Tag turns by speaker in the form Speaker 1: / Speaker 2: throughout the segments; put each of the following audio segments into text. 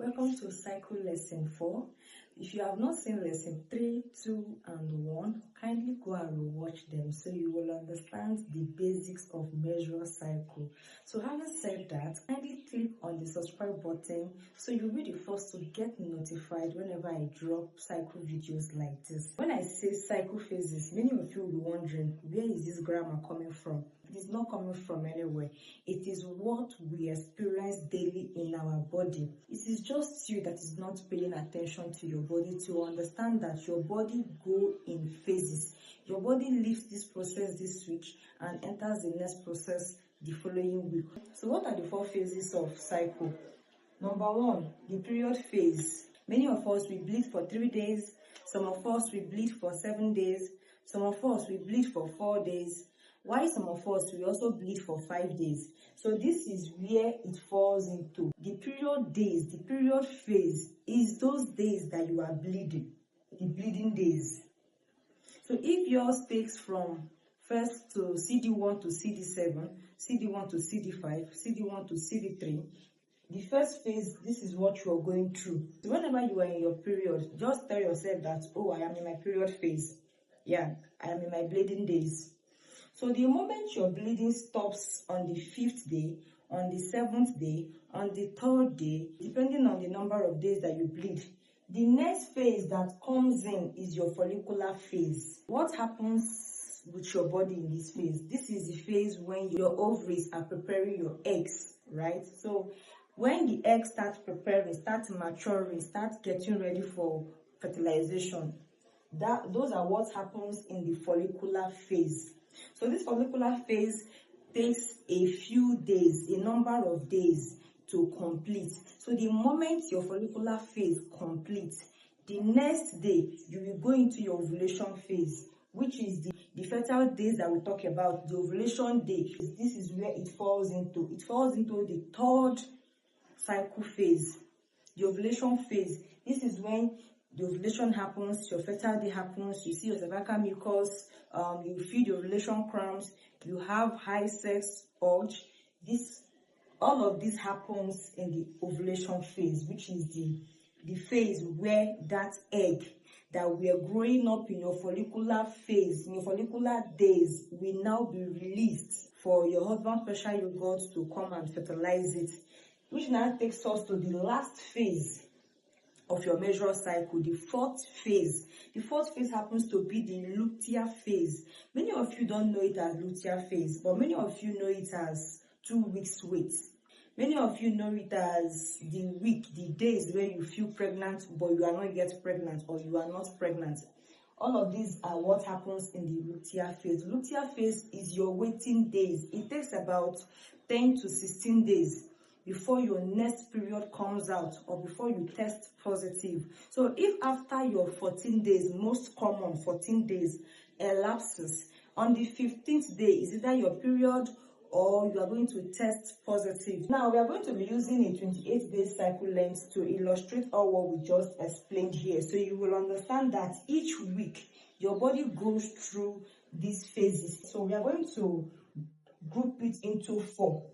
Speaker 1: Welcome to Cycle Lesson 4. If you have not seen Lesson 3, 2, and 1, kindly go and rewatch them so you will understand the basics of menstrual cycle. So having said that, kindly click on the subscribe button so you'll be the first to get notified whenever I drop cycle videos like this. When I say cycle phases, many of you will be wondering, where is this grammar coming from? It is not coming from anywhere. It is what we experience daily in our body. It is just you that is not paying attention to your body to understand that your body go in phases. Your body leaves this process this week and enters the next process the following week. So what are the 4 phases of cycle? Number 1, the period phase. Many of us will bleed for 3 days. Some of us will bleed for 7 days. Some of us will bleed for 4 days. While some of us will also bleed for 5 days. So this is where it falls into. The period days, the period phase is those days that you are bleeding, the bleeding days. So if yours takes from first to CD1 to CD7, CD1 to CD5, CD1 to CD3, the first phase, this is what you are going through. So whenever you are in your period, just tell yourself that, oh, I am in my period phase. Yeah, I am in my bleeding days. So the moment your bleeding stops on the 5th day, on the 7th day, on the 3rd day, depending on the number of days that you bleed, the next phase that comes in is your follicular phase. What happens with your body in this phase? This is the phase when your ovaries are preparing your eggs, right? So when the eggs start preparing, start maturing, start getting ready for fertilization, those are what happens in the follicular phase. So this follicular phase takes a few days, a number of days to complete. So the moment your follicular phase completes, the next day you will go into your ovulation phase, which is the fertile days that we talk about, the ovulation day. This is where it falls into. It falls into the 3rd cycle phase, the ovulation phase. This is when the ovulation happens, your fertile day happens, you see your cervical mucus, you feel the ovulation cramps, you have high sex urge. All of this happens in the ovulation phase, which is the phase where that egg that we are growing up in your follicular phase, in your follicular days, will now be released for your husband's special yogurt to come and fertilize it, which now takes us to the last phase of your menstrual cycle, the 4th phase. The 4th phase happens to be the luteal phase. Many of you don't know it as luteal phase, but many of you know it as 2 weeks wait. Many of you know it as the days where you feel pregnant, but you are not yet pregnant, or you are not pregnant. All of these are what happens in the luteal phase. Luteal phase is your waiting days. It takes about 10 to 16 days before your next period comes out or before you test positive. So if after your 14 days, most common 14 days elapses, on the 15th day is either your period or you are going to test positive. Now we are going to be using a 28-day cycle length to illustrate all what we just explained here, so you will understand that each week your body goes through these phases. So we are going to group it into 4.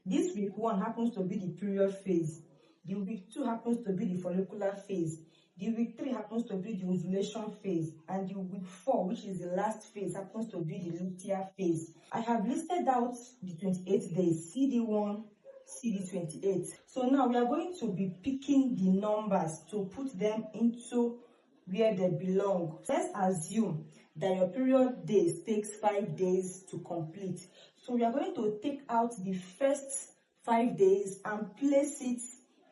Speaker 1: This week 1 happens to be the period phase. The week 2 happens to be the follicular phase. The week 3 happens to be the ovulation phase. And the week 4, which is the last phase, happens to be the luteal phase. I have listed out the 28 days, CD1, CD28. So now we are going to be picking the numbers to put them into where they belong. Let's assume that your period days takes 5 days to complete. So we are going to take out the first 5 days and place it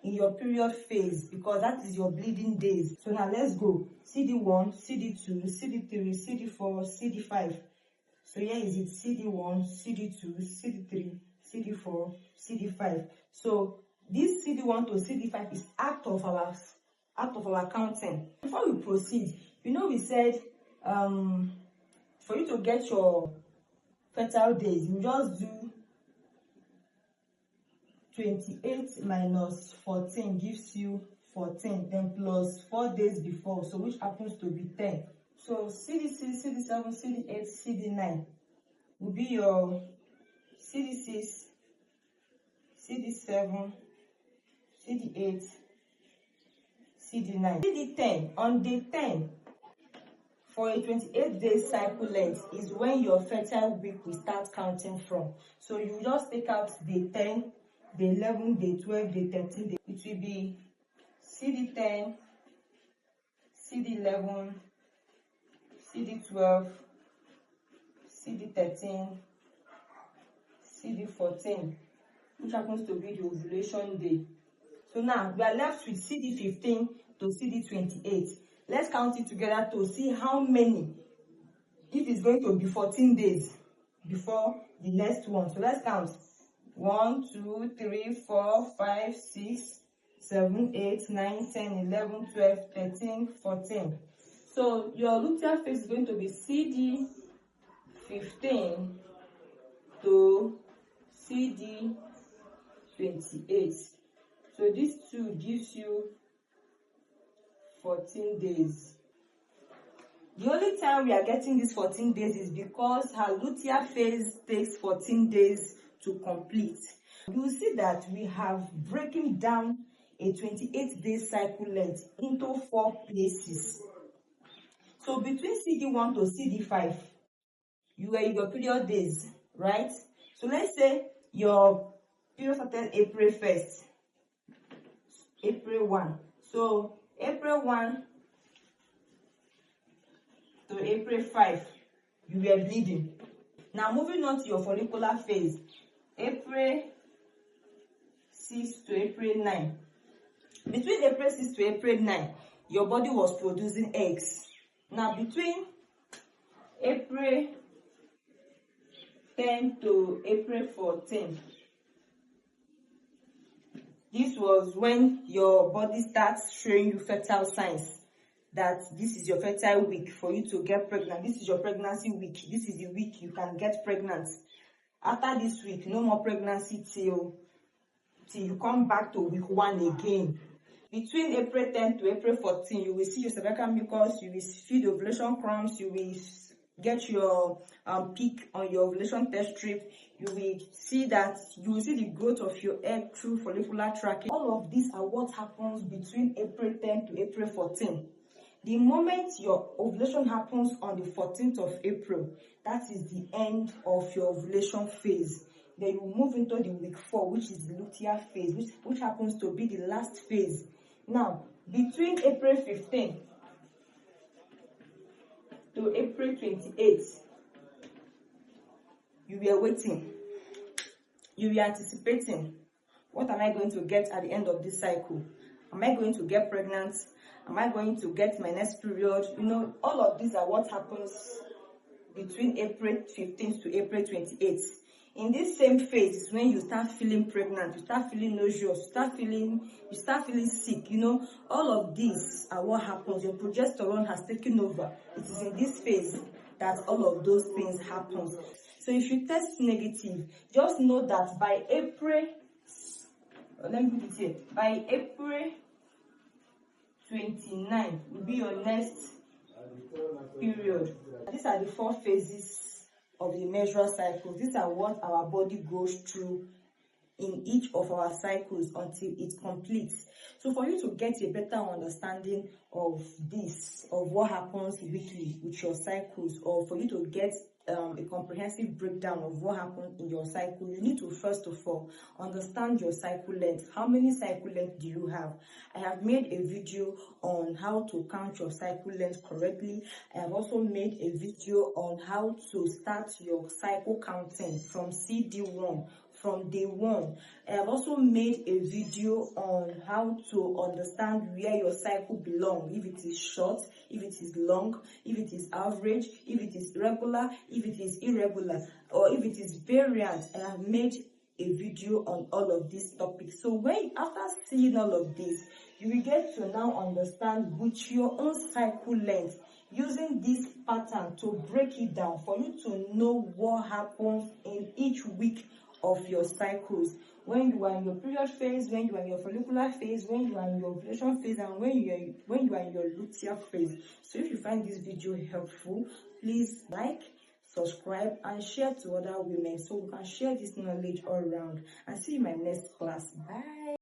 Speaker 1: in your period phase, because that is your bleeding days. So now let's go. CD1, CD2, CD3, CD4, CD5. So here is it: CD1, CD2, CD3, CD4, CD5. So this CD1 to CD5 is out of our counting. Before we proceed, we said for you to get your fertile days, you just do 28 minus 14 gives you 14, then plus 4 days before, so which happens to be 10. So CD6, CD7, CD8, CD9 will be your CD6, CD7, CD8, CD9. CD10, on day 10, for a 28-day cycle length is when your fertile week will start counting from. So you just take out day 10, day 11, day 12, day 13. It will be CD10, CD11, CD12, CD13, CD14, which happens to be the ovulation day. So now we are left with CD15 to CD28. Let's count it together to see how many, if it's going to be 14 days before the next one. So let's count. 1, 2, 3, 4, 5, 6, 7, 8, 9, 10, 11, 12, 13, 14. So your luteal phase is going to be CD15 to CD28. So this 2 gives you 14 days. The only time we are getting this 14 days is because her luteal phase takes 14 days to complete. You will see that we have breaking down a 28-day cycle length into 4 places. So between CD1 to CD5, you were in your period days, right? So let's say your period started April 1st, April 1. So April 1 to April 5, you were bleeding. Now moving on to your follicular phase, April 6 to April 9. Between April 6 to April 9, your body was producing eggs. Now between April 10 to April 14, this was when your body starts showing you fertile signs that this is your fertile week for you to get pregnant. This is your pregnancy week. This is the week you can get pregnant. After this week, no more pregnancy till you come back to week 1 again. Between April 10 to April 14, you will see your cervical mucus, you will feel the ovulation cramps, you will get your peak on your ovulation test strip, you will see the growth of your egg through follicular tracking. All of these are what happens between April 10 to April 14. The moment your ovulation happens on the 14th of April, that is the end of your ovulation phase. Then you move into the week 4, which is the luteal phase, which happens to be the last phase. Now, between April 15 to April 28, you were waiting. You were anticipating. What am I going to get at the end of this cycle? Am I going to get pregnant? Am I going to get my next period? You know, all of these are what happens between April 15th to April 28th. In this same phase is when you start feeling pregnant, you start feeling nauseous, you start feeling sick. You know, all of these are what happens. Your progesterone has taken over. It is in this phase that all of those things happen. So if you test negative, just know that by April, let me put it here, by April 29 will be your next period. These are the 4 phases of the menstrual cycle. These are what our body goes through in each of our cycles until it completes. So for you to get a better understanding of this, of what happens weekly with your cycles, or for you to get a comprehensive breakdown of what happens in your cycle, you need to first of all understand your cycle length. How many cycle length do you have? I have made a video on how to count your cycle length correctly. I have also made a video on how to start your cycle counting from CD1, from day 1. I have also made a video on how to understand where your cycle belongs, if it is short, if it is long, if it is average, if it is regular, if it is irregular, or if it is variant. I have made a video on all of these topics. So after seeing all of this, you will get to now understand with your own cycle length, using this pattern to break it down for you to know what happens in each week of your cycles, when you are in your period phase, when you are in your follicular phase, when you are in your ovulation phase, and when you are in your luteal phase. So if you find this video helpful, please like, subscribe, and share to other women so we can share this knowledge all around. And see you in my next class. Bye.